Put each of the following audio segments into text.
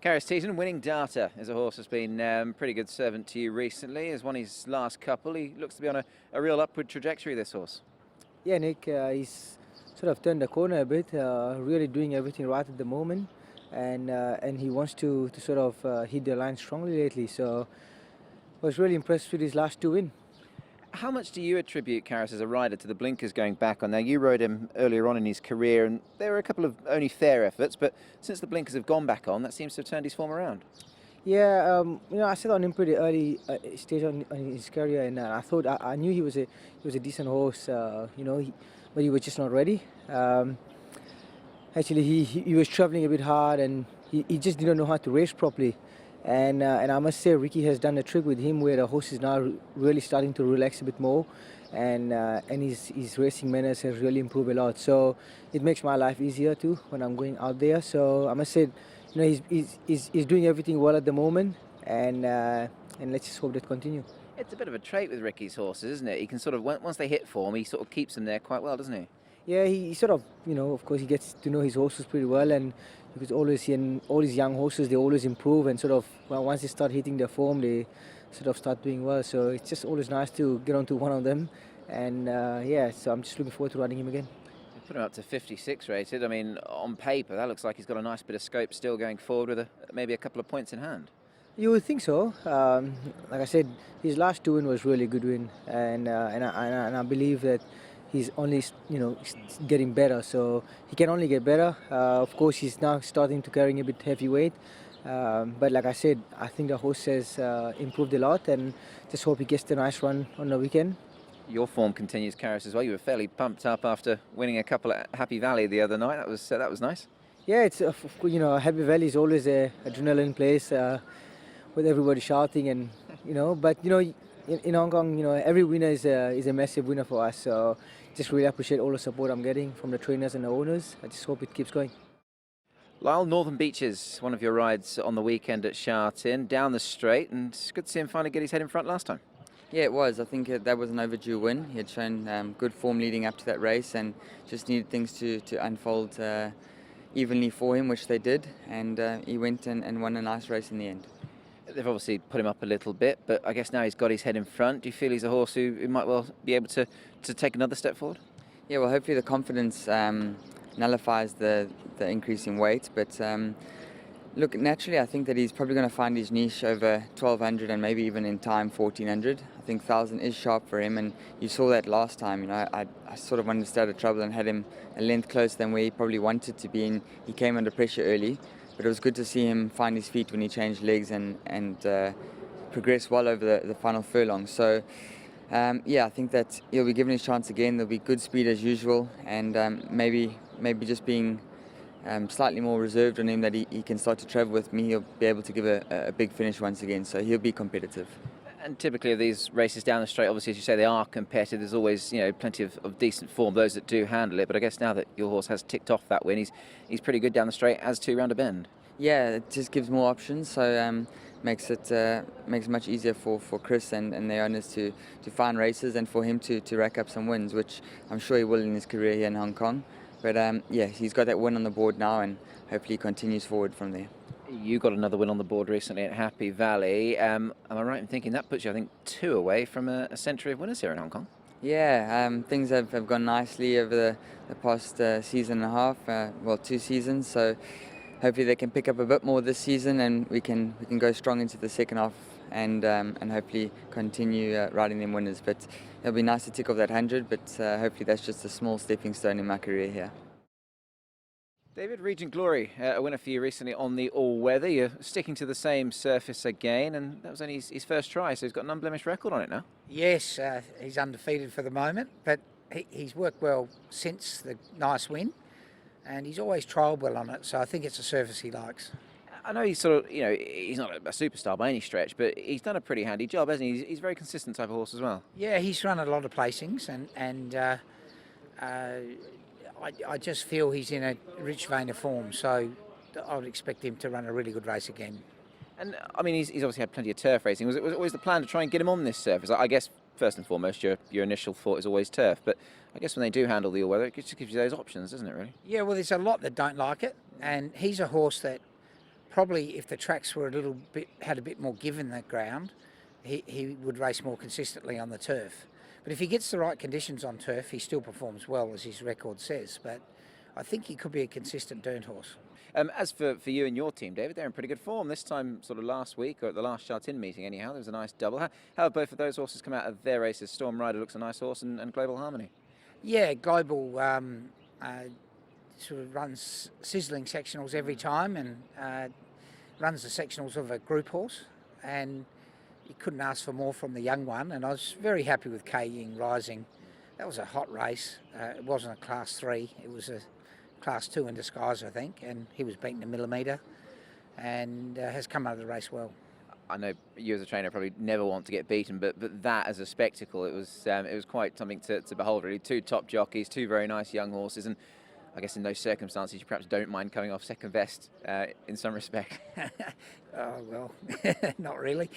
Karis, Teetan, Winning Data is a horse that's been pretty good servant to you recently. Has won his last couple. He looks to be on a real upward trajectory, this horse. Yeah, Nick, he's sort of turned the corner a bit, really doing everything right at the moment, and he wants to sort of hit the line strongly lately. So I was really impressed with his last two wins. How much do you attribute Karis as a rider to the blinkers going back on? Now, you rode him earlier on in his career, and there were a couple of only fair efforts, but since the blinkers have gone back on, that seems to have turned his form around. Yeah, I set on him pretty early stage on his career, and I thought I knew he was a decent horse, but he was just not ready. Actually, he was traveling a bit hard, and he just didn't know how to race properly. And I must say, Ricky has done a trick with him where the horse is now really starting to relax a bit more, and his racing manners has really improved a lot. So it makes my life easier too when I'm going out there. So I must say, he's doing everything well at the moment, and let's just hope that continue. It's a bit of a trait with Ricky's horses, isn't it? He can sort of, once they hit form, he sort of keeps them there quite well, doesn't he? Yeah, he sort of, of course, he gets to know his horses pretty well, and because always all his young horses, they always improve, and sort of, well, once they start hitting their form, they sort of start doing well. So it's just always nice to get onto one of them, and so I'm just looking forward to riding him again. You put him up to 56 rated. I mean, on paper, that looks like he's got a nice bit of scope still going forward with maybe a couple of points in hand. You would think so. Like I said, his last two win was really a good win, and I believe that he's only getting better, so he can only get better. Of course, he's now starting to carrying a bit heavy weight, but like I said, I think the horse has improved a lot, and just hope he gets a nice run on the weekend. Your form continues, Karis, as well. You were fairly pumped up after winning a couple at Happy Valley the other night. That was nice. Yeah, it's Happy Valley is always a adrenaline place with everybody shouting, and but in Hong Kong, every winner is a massive winner for us. So just really appreciate all the support I'm getting from the trainers and the owners. I just hope it keeps going. Lyle, Northern Beaches, one of your rides on the weekend at Sha Tin, down the straight, and it's good to see him finally get his head in front last time. Yeah, it was. I think that was an overdue win. He had shown good form leading up to that race, and just needed things to unfold evenly for him, which they did, and he went and won a nice race in the end. They've obviously put him up a little bit, but I guess now he's got his head in front. Do you feel he's a horse who might well be able to take another step forward? Yeah, well, hopefully the confidence nullifies the increase in weight. But look, naturally, I think that he's probably going to find his niche over 1200 and maybe even in time 1400. I think 1000 is sharp for him, and you saw that last time. I sort of wanted to stay out of trouble and had him a length closer than where he probably wanted to be, and he came under pressure early. But it was good to see him find his feet when he changed legs and progress well over the final furlong. So, I think that he'll be given his chance again. There'll be good speed as usual, and maybe just being slightly more reserved on him, that he can start to travel with me. He'll be able to give a big finish once again, so he'll be competitive. And typically these races down the straight, obviously, as you say, they are competitive. There's always, plenty of decent form, those that do handle it. But I guess now that your horse has ticked off that win, he's pretty good down the straight, as to round a bend. Yeah, it just gives more options, so makes it much easier for Chris and the owners to find races, and for him to rack up some wins, which I'm sure he will in his career here in Hong Kong. But he's got that win on the board now, and hopefully he continues forward from there. You got another win on the board recently at Happy Valley. Am I right in thinking that puts you, I think, 2 away from a century of winners here in Hong Kong? Yeah, things have gone nicely over the past season and a half, 2 seasons. So hopefully they can pick up a bit more this season, and we can go strong into the second half, and hopefully continue riding them winners. But it'll be nice to tick off that 100, but hopefully that's just a small stepping stone in my career here. David, Regent Glory, a winner for you recently on the all-weather. You're sticking to the same surface again, and that was only his first try, so he's got an unblemished record on it now. Yes, he's undefeated for the moment, but he's worked well since the nice win, and he's always trialled well on it, so I think it's a surface he likes. I know he's sort of, he's not a superstar by any stretch, but he's done a pretty handy job, hasn't he? He's a very consistent type of horse as well. Yeah, he's run a lot of placings, and I just feel he's in a rich vein of form, so I would expect him to run a really good race again. And I mean, he's obviously had plenty of turf racing. Was it always the plan to try and get him on this surface? I guess first and foremost, your initial thought is always turf, but I guess when they do handle the all-weather, it just gives you those options, doesn't it, really? Yeah, well, there's a lot that don't like it, and he's a horse that probably if the tracks were had a bit more give in the ground, he would race more consistently on the turf. But if he gets the right conditions on turf, he still performs well, as his record says. But I think he could be a consistent dirt horse. As for you and your team, David, they're in pretty good form. This time, sort of last week, or at the last Sha-Tin meeting anyhow, there was a nice double. How have both of those horses come out of their races? Storm Rider looks a nice horse, and Global Harmony. Yeah, Global sort of runs sizzling sectionals every time and runs the sectionals of a group horse. And you couldn't ask for more from the young one. And I was very happy with K Ying rising. That was a hot race. It wasn't a Class 3. It was a Class 2 in disguise, I think, and he was beaten a millimetre and has come out of the race well. I know you as a trainer probably never want to get beaten, but that as a spectacle, it was quite something to behold, really. Two top jockeys, two very nice young horses, and I guess in those circumstances you perhaps don't mind coming off second best in some respect. Oh, well, not really.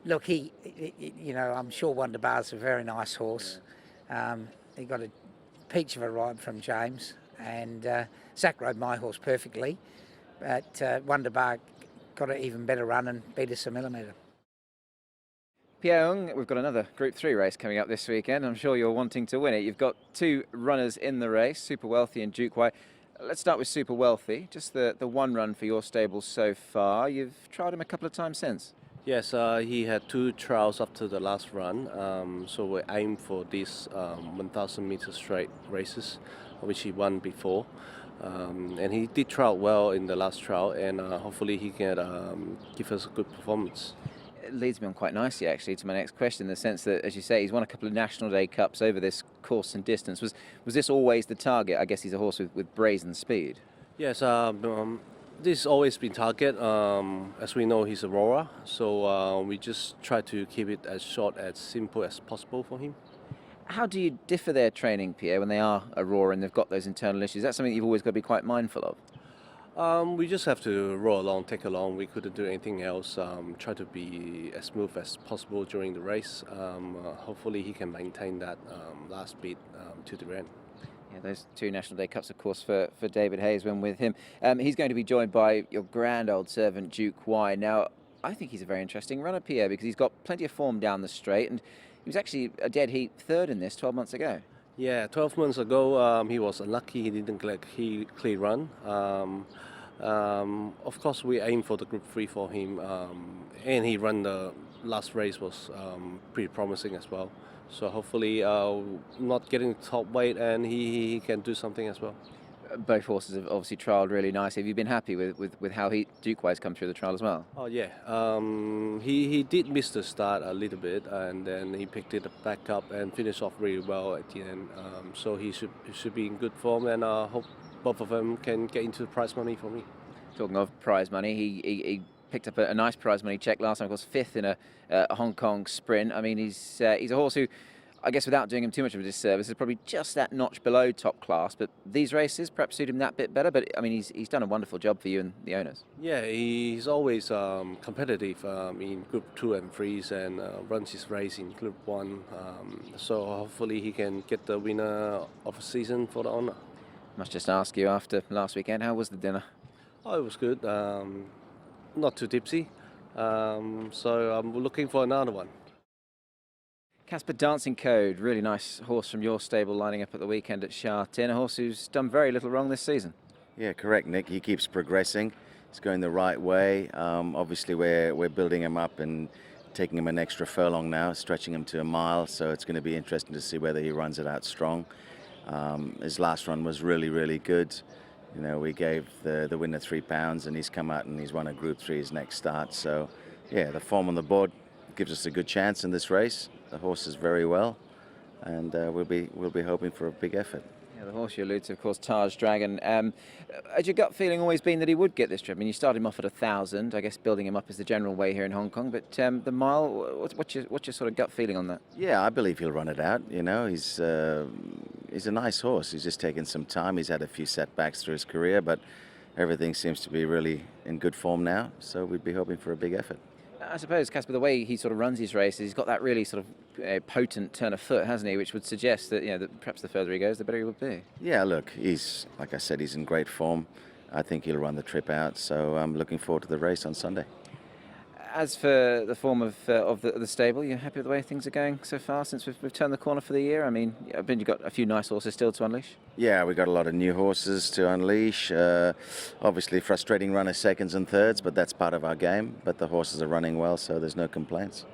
Look, I'm sure Wonder Bar's a very nice horse. He got a peach of a ride from James. And Zach rode my horse perfectly, but Wonder Bar got an even better run and beat us a millimetre. Pierre, we've got another Group 3 race coming up this weekend. I'm sure you're wanting to win it. You've got two runners in the race, Super Wealthy and Duke White. Let's start with Super Wealthy. Just the one run for your stable so far. You've tried him a couple of times since. Yes, he had 2 trials after the last run, so we aim for these 1,000 meter straight races, which he won before. And he did trial well in the last trial, and hopefully he can give us a good performance. It leads me on quite nicely, actually, to my next question, in the sense that, as you say, he's won a couple of National Day Cups over this course and distance. Was this always the target? I guess he's a horse with brazen speed. Yes, this has always been target. As we know, he's a roarer, so we just try to keep it as short, as simple as possible for him. How do you differ their training, Pierre, when they are a roarer and they've got those internal issues? That's something you've always got to be quite mindful of. We just have to roar along, take along. We couldn't do anything else. Try to be as smooth as possible during the race. Hopefully he can maintain that last bit to the end. Yeah, those 2 National Day Cups, of course, for David Hayes when with him. He's going to be joined by your grand old servant, Duke White. Now, I think he's a very interesting runner, Pierre, because he's got plenty of form down the straight, and he was actually a dead heat third in this 12 months ago. Yeah, 12 months ago he was unlucky. He didn't get a clear run. Of course, we aim for the Group 3 for him, and he ran the last race was pretty promising as well. So hopefully not getting top weight, and he can do something as well. Both horses have obviously trialled really nicely. Have you been happy with how Duke White's come through the trial as well? Oh yeah, he did miss the start a little bit, and then he picked it back up and finished off really well at the end. So he should be in good form, and I hope both of them can get into the prize money for me. Talking of prize money, he picked up a nice prize money check last time. Of course, 5th in a Hong Kong sprint. I mean, he's a horse who, I guess without doing him too much of a disservice, is probably just that notch below top class, but these races perhaps suit him that bit better. But I mean, he's done a wonderful job for you and the owners. Yeah, he's always competitive in Group 2 and 3s, and runs his race in Group 1. So hopefully he can get the winner of the season for the honour. Must just ask you, after last weekend, how was the dinner? Oh, it was good. Not too tipsy. So I'm looking for another one. Caspar Dancing Code, really nice horse from your stable lining up at the weekend at Sha-Tin, a horse who's done very little wrong this season. Yeah, correct, Nick. He keeps progressing. He's going the right way. Obviously, we're building him up and taking him an extra furlong now, stretching him to a mile, so it's going to be interesting to see whether he runs it out strong. His last run was really, really good. You know, we gave the winner £3, and he's come out and he's won a Group 3 his next start. So, yeah, the form on the board gives us a good chance in this race. The horse is very well, and we'll be hoping for a big effort. Yeah, the horse you allude to, of course, Taj Dragon. Had your gut feeling always been that he would get this trip? I mean, you started him off at 1,000. I guess building him up is the general way here in Hong Kong. But the mile, what's your sort of gut feeling on that? Yeah, I believe he'll run it out. You know, he's a nice horse. He's just taken some time. He's had a few setbacks through his career, but everything seems to be really in good form now. So we'd be hoping for a big effort. I suppose, Caspar, the way he sort of runs his races, he's got that really sort of potent turn of foot, hasn't he? Which would suggest that, that perhaps the further he goes, the better he would be. Yeah, look, he's, like I said, he's in great form. I think he'll run the trip out. So I'm looking forward to the race on Sunday. As for the form of the stable, you happy with the way things are going so far since we've turned the corner for the year? I mean, I bet you've got a few nice horses still to unleash. Yeah, we got a lot of new horses to unleash. Obviously, frustrating runners seconds and thirds, but that's part of our game. But the horses are running well, so there's no complaints.